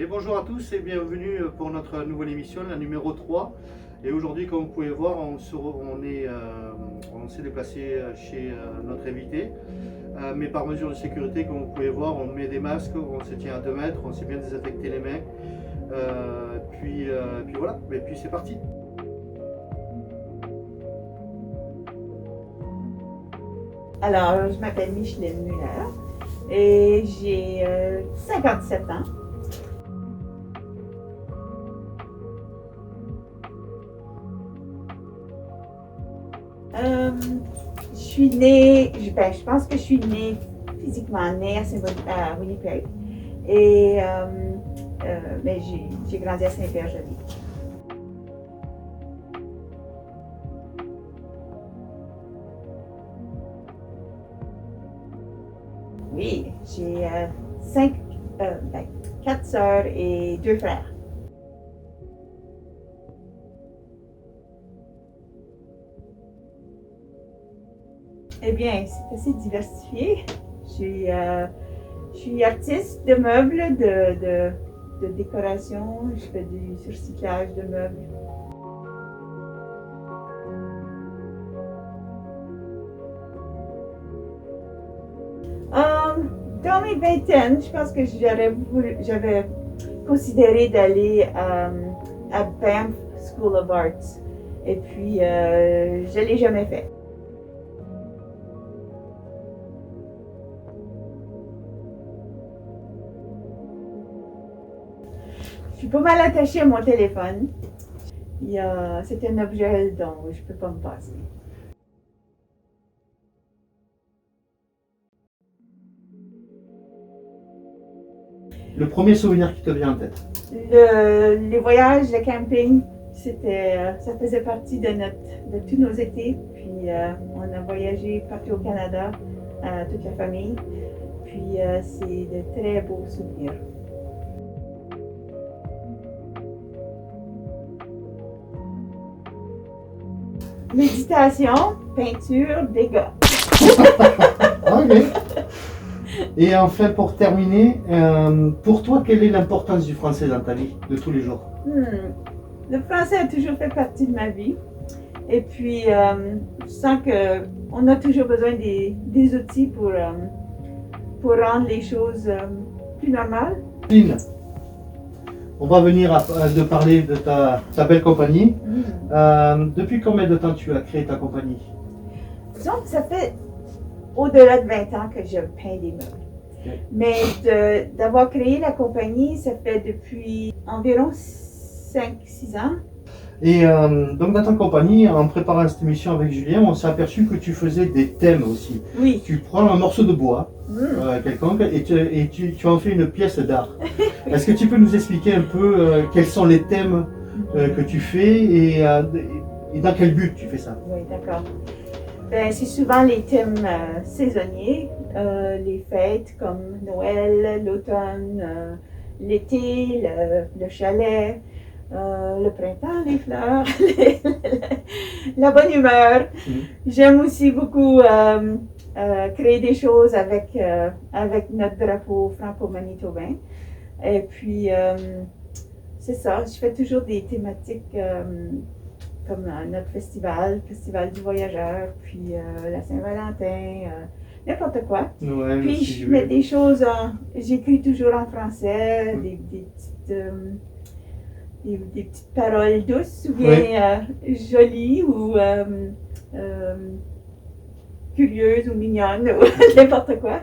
Et bonjour à tous et bienvenue pour notre nouvelle émission, la numéro 3. Et aujourd'hui, comme vous pouvez voir, on s'est déplacé chez notre invité. Mais par mesure de sécurité, comme vous pouvez voir, on met des masques, on se tient à 2 mètres, on s'est bien désinfecté les mains. Puis voilà, et puis c'est parti. Alors, je m'appelle Micheline Muller et j'ai 57 ans. Je suis née, je pense que je suis née physiquement née à Winnipeg, mais j'ai grandi à Saint-Pierre-Joli. Oui, j'ai 4 sœurs et 2 frères. Eh bien, c'est assez diversifié. Je suis artiste de meubles, de décoration. Je fais du surcyclage de meubles. Dans mes vingtaines, je pense que j'avais considéré d'aller à Banff School of Arts. Et puis, je ne l'ai jamais fait. Je suis pas mal attachée à mon téléphone. C'est un objet dont je ne peux pas me passer. Le premier souvenir qui te vient en tête? Les voyages, le camping, ça faisait partie de tous nos étés. Puis on a voyagé partout au Canada, toute la famille. Puis c'est de très beaux souvenirs. Méditation, peinture, dégâts. Ok. Et enfin, pour terminer, pour toi, quelle est l'importance du français dans ta vie de tous les jours? Le français a toujours fait partie de ma vie. Et puis, je sens qu'on a toujours besoin des outils pour rendre les choses plus normales. Lynn, on va venir de parler de ta belle compagnie. Depuis combien de temps tu as créé ta compagnie? Disons que ça fait au-delà de 20 ans que je peins des meubles. Okay. Mais d'avoir créé la compagnie, ça fait depuis environ 5-6 ans. Et donc dans ta compagnie, en préparant cette émission avec Julien, on s'est aperçu que tu faisais des thèmes aussi. Oui. Tu prends un morceau de bois, quelconque, et tu en fais une pièce d'art. Est-ce que tu peux nous expliquer un peu quels sont les thèmes que tu fais et dans quel but tu fais ça? Oui, d'accord. Ben, c'est souvent les thèmes saisonniers, les fêtes comme Noël, l'automne, l'été, le chalet, le printemps, les fleurs, la bonne humeur. J'aime aussi beaucoup créer des choses avec notre drapeau franco-manitobain. Et puis, c'est ça, je fais toujours des thématiques comme notre festival du voyageur, puis la Saint-Valentin, n'importe quoi. Ouais, puis je mets des choses, j'écris toujours en français, des petites paroles douces ou bien jolies ou curieuses ou mignonnes ou n'importe quoi.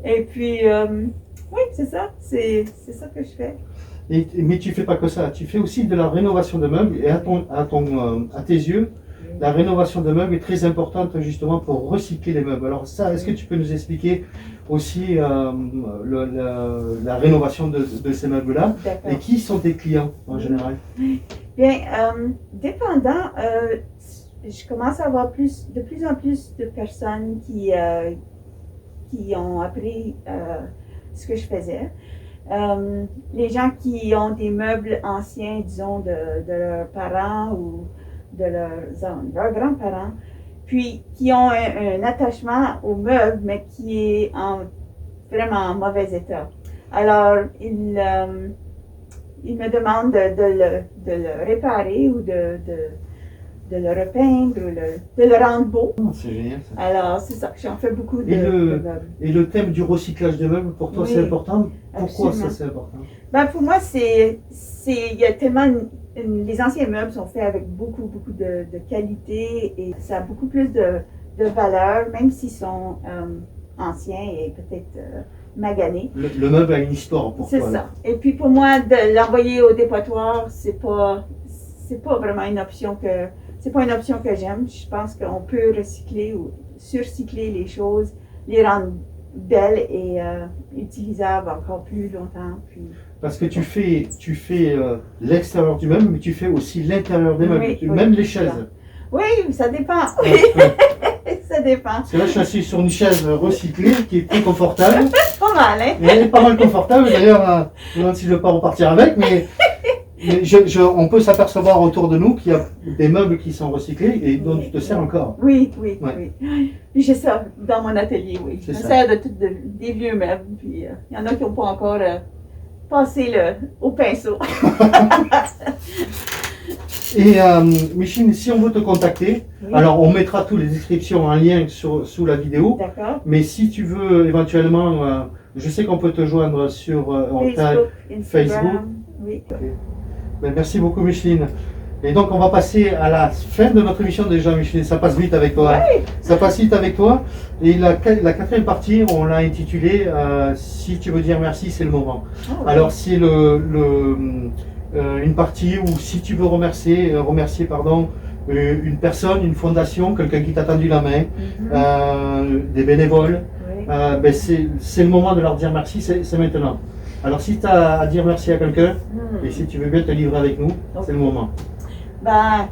Et puis, oui, c'est ça que je fais. Mais tu ne fais pas que ça, tu fais aussi de la rénovation de meubles et à tes yeux, la rénovation de meubles est très importante justement pour recycler les meubles. Alors ça, est-ce que tu peux nous expliquer aussi la rénovation de ces meubles-là? Et qui sont tes clients en général? Bien, dépendant, je commence à avoir de plus en plus de personnes qui ont appris ce que je faisais. Les gens qui ont des meubles anciens, disons, de leurs parents ou de leurs grands-parents, puis qui ont un attachement aux meubles, mais qui est vraiment en mauvais état. Alors, ils ils me demandent de le réparer ou de le repeindre ou de le rendre beau. Oh, c'est génial ça. Alors, c'est ça, j'en fais beaucoup de Et le- meubles. Et le thème du recyclage de meubles, pour toi, Oui, c'est important? Pourquoi absolument. ça, c'est important? Ben, pour moi, il y a tellement, les anciens meubles sont faits avec beaucoup de qualité et ça a beaucoup plus de valeur, même s'ils sont anciens et peut-être maganés. Le meuble a une histoire pour C'est toi. ça. Et puis pour moi, de l'envoyer au dépotoir, c'est pas vraiment une option que j'aime. Je pense qu'on peut recycler ou surcycler les choses, les rendre belles et utilisables encore plus longtemps. Puis, Parce que tu fais l'extérieur du meuble, mais tu fais aussi l'intérieur des meubles, Oui, oui, même les c'est chaises. ça. oui, ça dépend. Ouais, ouais. Ça dépend. Parce que là, je suis assis sur une chaise recyclée qui est très confortable. Pas mal, hein? Et elle est pas mal confortable. D'ailleurs, je me demande si je ne veux pas repartir avec, mais on peut s'apercevoir autour de nous qu'il y a des meubles qui sont recyclés et dont tu te sers encore. Oui. Ouais. Puis j'ai ça dans mon atelier, oui. Je C'est me ça. sers des vieux meubles. Puis il y en a qui n'ont pas encore passé au pinceau. Et Micheline, si on veut te contacter, Oui. alors on mettra toutes les descriptions en lien sous la vidéo. D'accord. Mais si tu veux éventuellement, je sais qu'on peut te joindre sur Facebook, Instagram. Facebook. Oui. Ben, merci beaucoup Micheline. Et donc on va passer à la fin de notre émission déjà Micheline, ça passe vite avec toi. Oui. Ça passe vite avec toi. Et la quatrième partie, on l'a intitulée Si tu veux dire merci, c'est le moment. Oh, Alors c'est une partie où si tu veux remercier une personne, une fondation, quelqu'un qui t'a tendu la main, des bénévoles, oui. ben c'est le moment de leur dire merci, c'est maintenant. Alors si tu as à dire merci à quelqu'un, et si tu veux bien te livrer avec nous, c'est le moment. Ben,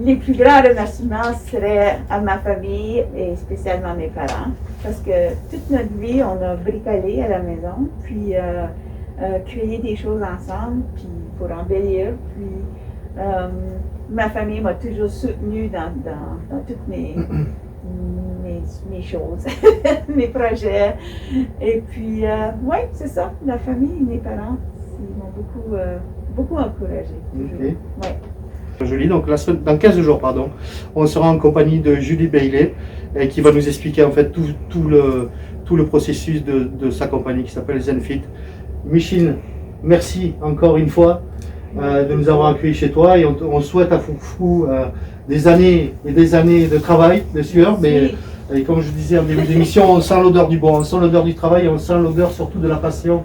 les plus grands remerciements seraient à ma famille et spécialement à mes parents. Parce que toute notre vie, on a bricolé à la maison, puis créé des choses ensemble, puis pour embellir. Puis ma famille m'a toujours soutenue dans toutes mes choses, mes projets. Et puis, oui, c'est ça. La famille et mes parents, ils m'ont beaucoup encouragée. Ok. Ouais. Julie, donc dans 15 jours, pardon, on sera en compagnie de Julie Bailey qui va nous expliquer en fait tout le processus de sa compagnie qui s'appelle Zenfit. Micheline, merci encore une fois de nous avoir accueillis chez toi et on souhaite à Foufou des années et des années de travail, de sueur, mais et comme je disais en début d'émission, on sent l'odeur du bois, on sent l'odeur du travail et on sent l'odeur surtout de la passion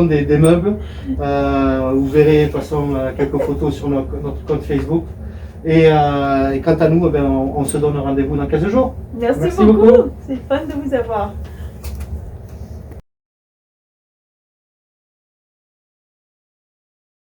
des meubles. Vous verrez de toute façon quelques photos sur notre compte Facebook. Et quant à nous, on se donne rendez-vous dans 15 jours. Merci Merci beaucoup. C'est le fun de vous avoir.